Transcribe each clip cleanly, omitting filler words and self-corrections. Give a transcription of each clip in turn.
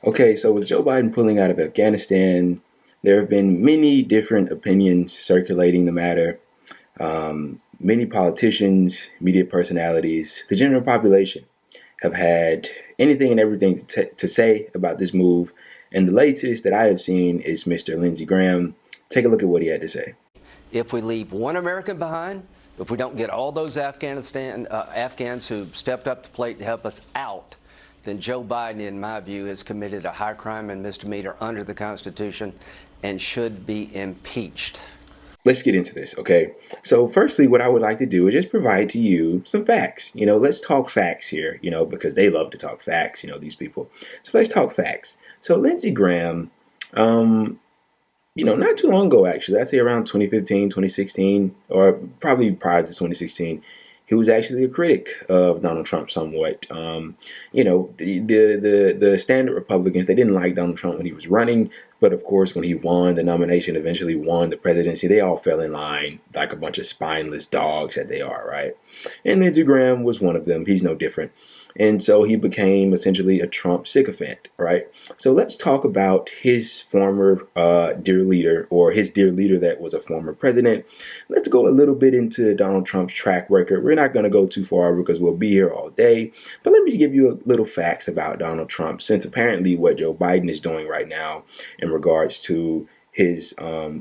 Okay, so with Joe Biden pulling out of Afghanistan, there have been many different opinions circulating the matter. Many politicians, media personalities, the general population have had anything and everything to say about this move. And the latest that I have seen is Mr. Lindsey Graham. Take a look at what he had to say. If we leave one American behind, if we don't get all those Afghans who stepped up to the plate to help us out, then Joe Biden, in my view, has committed a high crime and misdemeanor under the Constitution and should be impeached. Let's get into this, okay? So firstly, what I would like to do is just provide to you some facts. Let's talk facts here, because they love to talk facts, these people. So let's talk facts. So Lindsey Graham, not too long ago, actually, I'd say around 2015, 2016, or probably prior to 2016, he was actually a critic of Donald Trump somewhat. The standard Republicans, they didn't like Donald Trump when he was running. But of course, when he won the nomination, eventually won the presidency, they all fell in line like a bunch of spineless dogs that they are, right? And Lindsey Graham was one of them. He's no different. And so he became essentially a Trump sycophant, right? So let's talk about his former dear leader, or his dear leader that was a former president. Let's go a little bit into Donald Trump's track record. We're not going to go too far because we'll be here all day. But let me give you a little facts about Donald Trump, since apparently what Joe Biden is doing right now in regards to his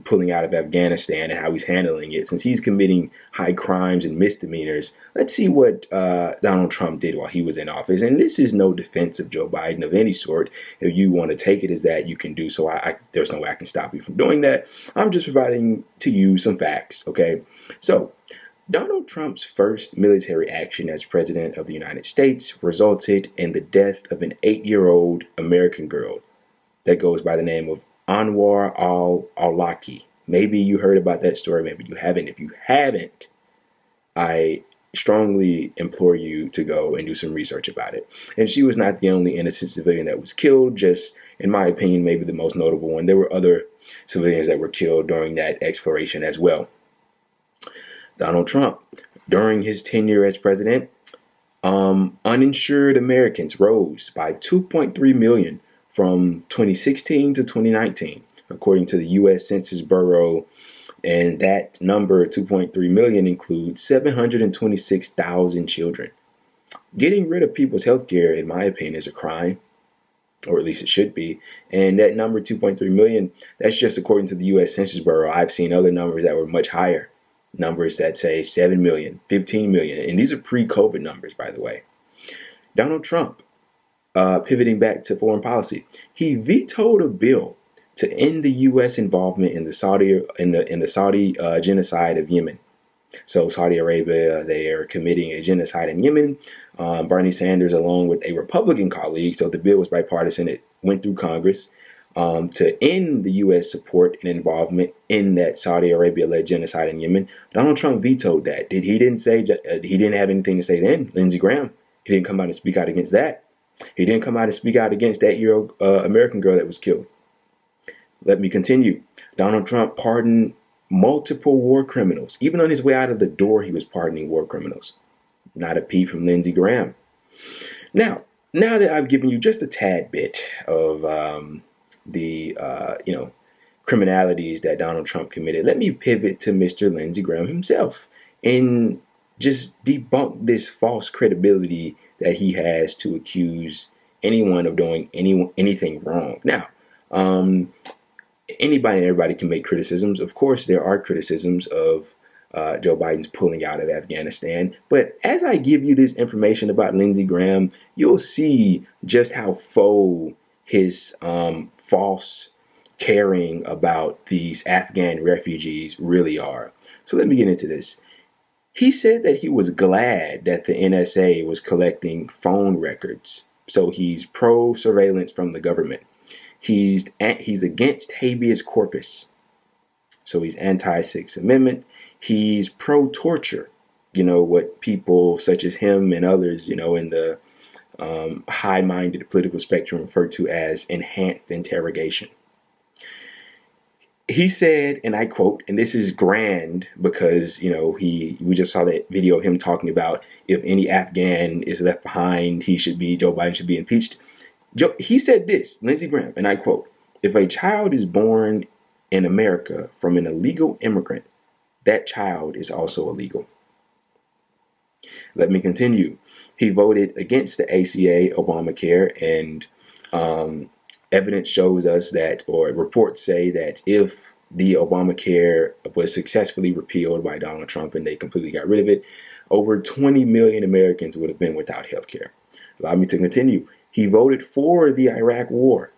pulling out of Afghanistan and how he's handling it, since he's committing high crimes and misdemeanors. Let's see what Donald Trump did while he was in office. And this is no defense of Joe Biden of any sort. If you want to take it as that, you can do so. There's no way I can stop you from doing that. I'm just providing to you some facts, okay? So Donald Trump's first military action as president of the United States resulted in the death of an 8-year-old American girl that goes by the name of Anwar al-Awlaki. Maybe you heard about that story, maybe you haven't. If you haven't, I strongly implore you to go and do some research about it. And she was not the only innocent civilian that was killed, just in my opinion, maybe the most notable one. There were other civilians that were killed during that exploration as well. Donald Trump, during his tenure as president, uninsured Americans rose by 2.3 million from 2016 to 2019, according to the U.S. Census Bureau. And that number, 2.3 million, includes 726,000 children. Getting rid of people's health care, in my opinion, is a crime, or at least it should be. And that number, 2.3 million, that's just according to the U.S. Census Bureau. I've seen other numbers that were much higher, numbers that say 7 million, 15 million. And these are pre-COVID numbers, by the way. Donald Trump, pivoting back to foreign policy, he vetoed a bill to end the U.S. involvement in the Saudi genocide of Yemen. So Saudi Arabia, they are committing a genocide in Yemen. Bernie Sanders, along with a Republican colleague, so the bill was bipartisan. It went through Congress to end the U.S. support and involvement in that Saudi Arabia-led genocide in Yemen. Donald Trump vetoed that. He didn't have anything to say then. Lindsey Graham, he didn't come out and speak out against that. He didn't come out and speak out against that 8-year-old American girl that was killed. Let me continue. Donald Trump pardoned multiple war criminals. Even on his way out of the door, he was pardoning war criminals. Not a peep from Lindsey Graham. Now that I've given you just a tad bit of the criminalities that Donald Trump committed, let me pivot to Mr. Lindsey Graham himself and just debunk this false credibility that he has to accuse anyone of doing anything wrong. Now, anybody and everybody can make criticisms. Of course, there are criticisms of Joe Biden's pulling out of Afghanistan. But as I give you this information about Lindsey Graham, you'll see just how faux his false caring about these Afghan refugees really are. So let me get into this. He said that he was glad that the NSA was collecting phone records. So he's pro-surveillance from the government. He's against habeas corpus. So he's anti-Sixth Amendment. He's pro-torture. What people such as him and others, in the high-minded political spectrum refer to as enhanced interrogation. He said, and I quote, and this is grand because, we just saw that video of him talking about if any Afghan is left behind, Joe Biden should be impeached. He said this, Lindsey Graham, and I quote, "If a child is born in America from an illegal immigrant, that child is also illegal." Let me continue. He voted against the ACA, Obamacare, and evidence shows us that, or reports say that if the Obamacare was successfully repealed by Donald Trump and they completely got rid of it, over 20 million Americans would have been without health care. Allow me to continue. He voted for the Iraq War.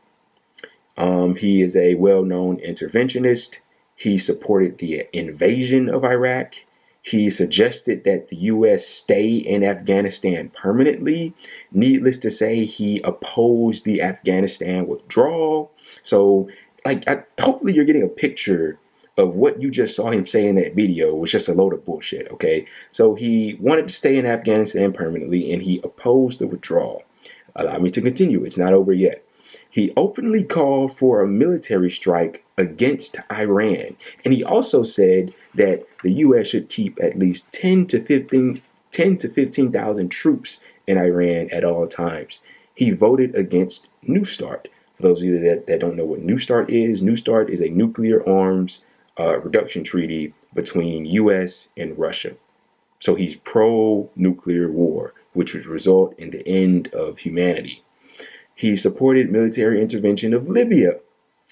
He is a well-known interventionist. He supported the invasion of Iraq. He suggested that the U.S. stay in Afghanistan permanently. Needless to say, he opposed the Afghanistan withdrawal. So, hopefully you're getting a picture of what you just saw him say in that video was just a load of bullshit, okay? So he wanted to stay in Afghanistan permanently, and he opposed the withdrawal. Allow me to continue. It's not over yet. He openly called for a military strike against Iran. And he also said that the U.S. should keep at least 10 to 15,000 troops in Iran at all times. He voted against New START. For those of you that don't know what New START is a nuclear arms reduction treaty between U.S. and Russia. So he's pro-nuclear war, which would result in the end of humanity. He supported military intervention of Libya.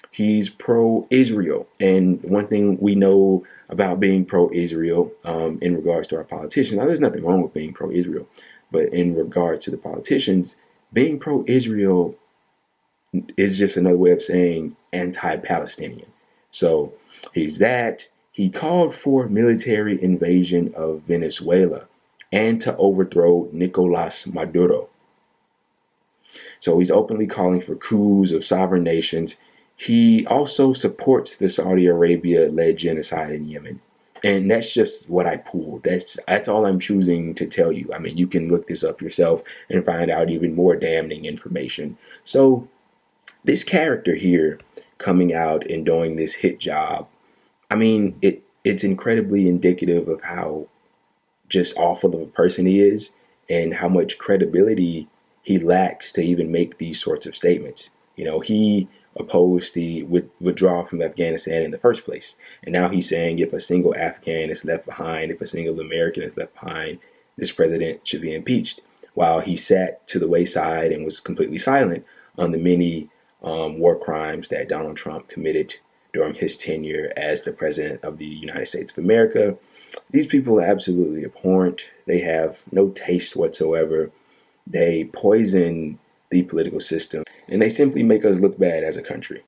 He's pro-Israel. And one thing we know about being pro-Israel in regards to our politicians, now there's nothing wrong with being pro-Israel, but in regard to the politicians, being pro-Israel is just another way of saying anti-Palestinian. So he's that. He called for military invasion of Venezuela and to overthrow Nicolas Maduro. So he's openly calling for coups of sovereign nations. He also supports the Saudi Arabia-led genocide in Yemen. And that's just what I pulled. That's all I'm choosing to tell you. I mean, you can look this up yourself and find out even more damning information. So this character here coming out and doing this hit job, I mean, it's incredibly indicative of how just awful of a person he is and how much credibility he lacks to even make these sorts of statements. You know, he opposed the withdrawal from Afghanistan in the first place. And now he's saying if a single Afghan is left behind, if a single American is left behind, this president should be impeached. While he sat to the wayside and was completely silent on the many war crimes that Donald Trump committed during his tenure as the president of the United States of America. These people are absolutely abhorrent. They have no taste whatsoever. They poison the political system, and they simply make us look bad as a country.